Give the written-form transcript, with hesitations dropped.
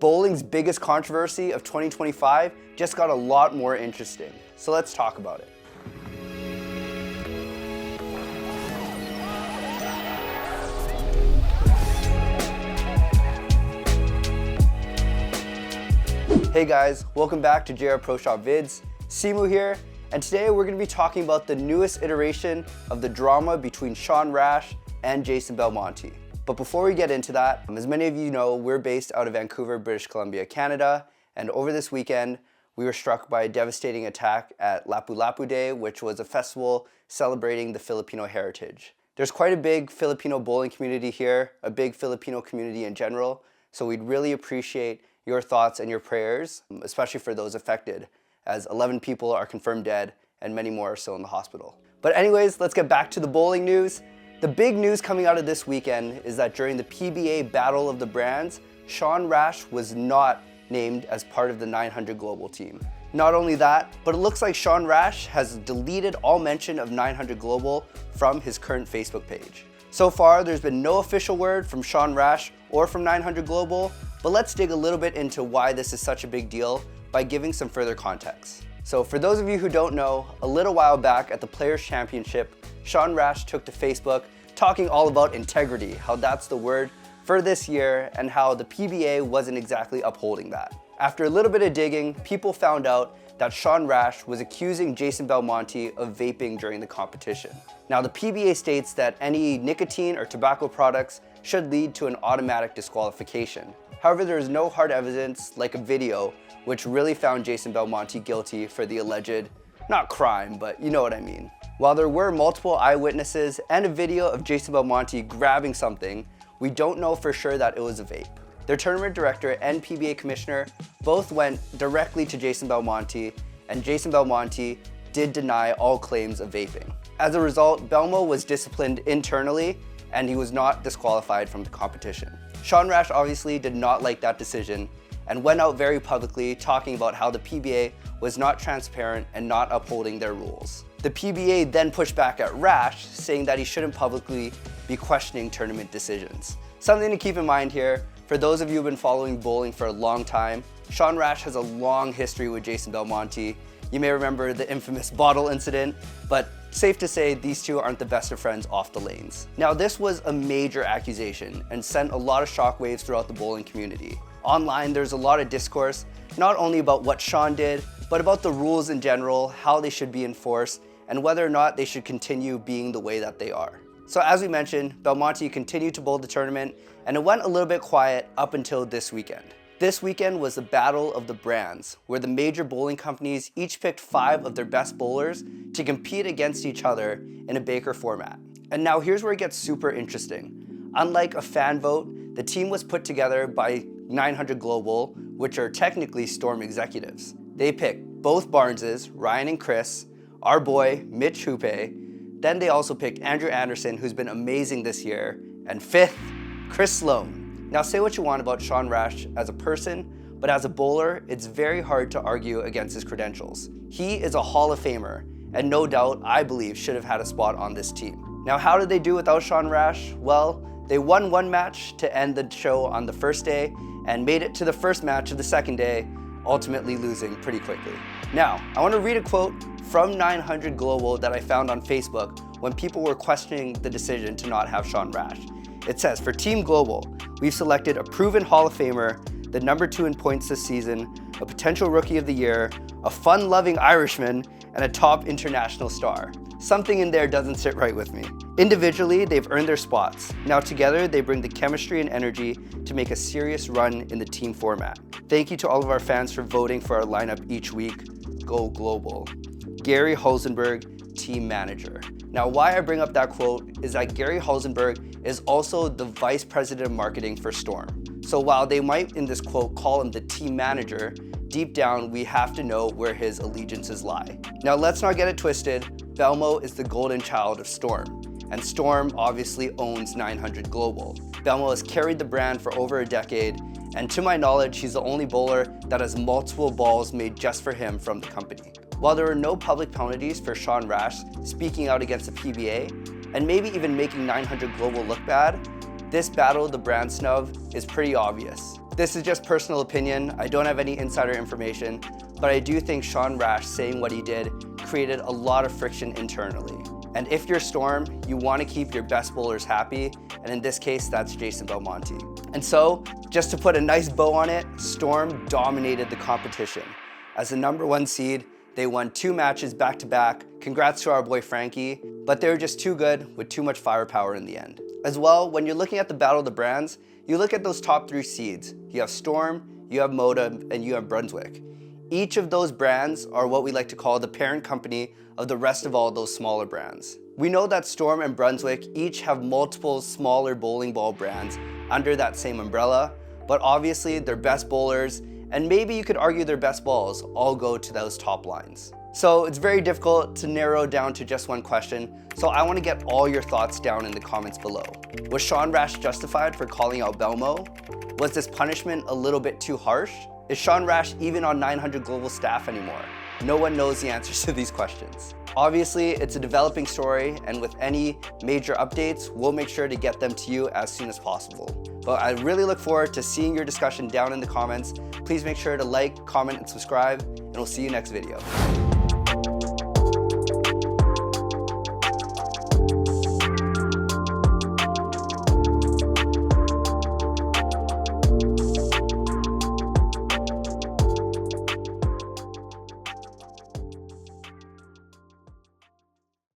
Bowling's biggest controversy of 2025 just got a lot more interesting. So let's talk about it. Hey guys, welcome back to JR Pro Shop Vids. Simu here, and today we're going to be talking about the newest iteration of the drama between Shawn Rash and Jason Belmonte. But before we get into that, as many of you know, we're based out of Vancouver, British Columbia, Canada, and over this weekend, we were struck by a devastating attack at Lapu-Lapu Day, which was a festival celebrating the Filipino heritage. There's quite a big Filipino bowling community here, a big Filipino community in general, so we'd really appreciate your thoughts and your prayers, especially for those affected, as 11 people are confirmed dead and many more are still in the hospital. But anyways, let's get back to the bowling news. The big news coming out of this weekend is that during the PBA Battle of the Brands, Shawn Rash was not named as part of the 900 Global team. Not only that, but it looks like Shawn Rash has deleted all mention of 900 Global from his current Facebook page. So far, there's been no official word from Shawn Rash or from 900 Global, but let's dig a little bit into why this is such a big deal by giving some further context. So for those of you who don't know, a little while back at the Players' Championship, Shawn Rash took to Facebook talking all about integrity, how that's the word for this year and how the PBA wasn't exactly upholding that. After a little bit of digging, people found out that Shawn Rash was accusing Jason Belmonte of vaping during the competition. Now the PBA states that any nicotine or tobacco products should lead to an automatic disqualification. However, there is no hard evidence like a video which really found Jason Belmonte guilty for the alleged, not crime, but you know what I mean. While there were multiple eyewitnesses and a video of Jason Belmonte grabbing something, we don't know for sure that it was a vape. Their tournament director and PBA commissioner both went directly to Jason Belmonte, and Jason Belmonte did deny all claims of vaping. As a result, Belmo was disciplined internally and he was not disqualified from the competition. Shawn Rash obviously did not like that decision and went out very publicly talking about how the PBA was not transparent and not upholding their rules. The PBA then pushed back at Rash, saying that he shouldn't publicly be questioning tournament decisions. Something to keep in mind here, for those of you who've been following bowling for a long time, Shawn Rash has a long history with Jason Belmonte. You may remember the infamous bottle incident, but safe to say these two aren't the best of friends off the lanes. Now this was a major accusation and sent a lot of shockwaves throughout the bowling community. Online there's a lot of discourse, not only about what Shawn did, but about the rules in general, how they should be enforced, and whether or not they should continue being the way that they are. So as we mentioned, Belmonte continued to bowl the tournament, and it went a little bit quiet up until this weekend. This weekend was the Battle of the Brands, where the major bowling companies each picked 5 of their best bowlers to compete against each other in a Baker format. And now here's where it gets super interesting. Unlike a fan vote, the team was put together by 900 Global, which are technically Storm executives. They picked both Barneses, Ryan and Chris, our boy Mitch Hoope, then they also picked Andrew Anderson, who's been amazing this year, and 5th, Chris Sloan. Now say what you want about Shawn Rash as a person, but as a bowler, it's very hard to argue against his credentials. He is a Hall of Famer, and no doubt, I believe, should have had a spot on this team. Now how did they do without Shawn Rash? Well, they won one match to end the show on the first day, and made it to the first match of the second day, ultimately losing pretty quickly. Now, I want to read a quote from 900 Global that I found on Facebook when people were questioning the decision to not have Shawn Rash. It says, "For Team Global, we've selected a proven Hall of Famer, the number 2 in points this season, a potential Rookie of the Year, a fun-loving Irishman, and a top international star." Something in there doesn't sit right with me. Individually, they've earned their spots. Now together, they bring the chemistry and energy to make a serious run in the team format. Thank you to all of our fans for voting for our lineup each week. Go Global. Gary Hulsenberg, team manager. Now why I bring up that quote is that Gary Hulsenberg is also the vice president of marketing for Storm. So while they might in this quote call him the team manager, deep down we have to know where his allegiances lie. Now let's not get it twisted, Belmo is the golden child of Storm, and Storm obviously owns 900 Global. Belmo has carried the brand for over a decade, and to my knowledge, he's the only bowler that has multiple balls made just for him from the company. While there are no public penalties for Shawn Rash speaking out against the PBA, and maybe even making 900 Global look bad, this battle of the brand snub is pretty obvious. This is just personal opinion. I don't have any insider information, but I do think Shawn Rash saying what he did created a lot of friction internally. And if you're Storm, you want to keep your best bowlers happy, and in this case, that's Jason Belmonte. And so, just to put a nice bow on it, Storm dominated the competition. As the #1 seed, they won 2 matches back-to-back. Congrats to our boy Frankie, but they were just too good with too much firepower in the end. As well, when you're looking at the Battle of the Brands, you look at those top 3 seeds. You have Storm, you have Moda, and you have Brunswick. Each of those brands are what we like to call the parent company of the rest of all those smaller brands. We know that Storm and Brunswick each have multiple smaller bowling ball brands under that same umbrella, but obviously their best bowlers, and maybe you could argue their best balls, all go to those top lines. So it's very difficult to narrow down to just one question, so I want to get all your thoughts down in the comments below. Was Shawn Rash justified for calling out Belmo? Was this punishment a little bit too harsh? Is Shawn Rash even on 900 Global staff anymore? No one knows the answers to these questions. Obviously, it's a developing story, and with any major updates, we'll make sure to get them to you as soon as possible. But I really look forward to seeing your discussion down in the comments. Please make sure to like, comment, and subscribe, and we'll see you next video.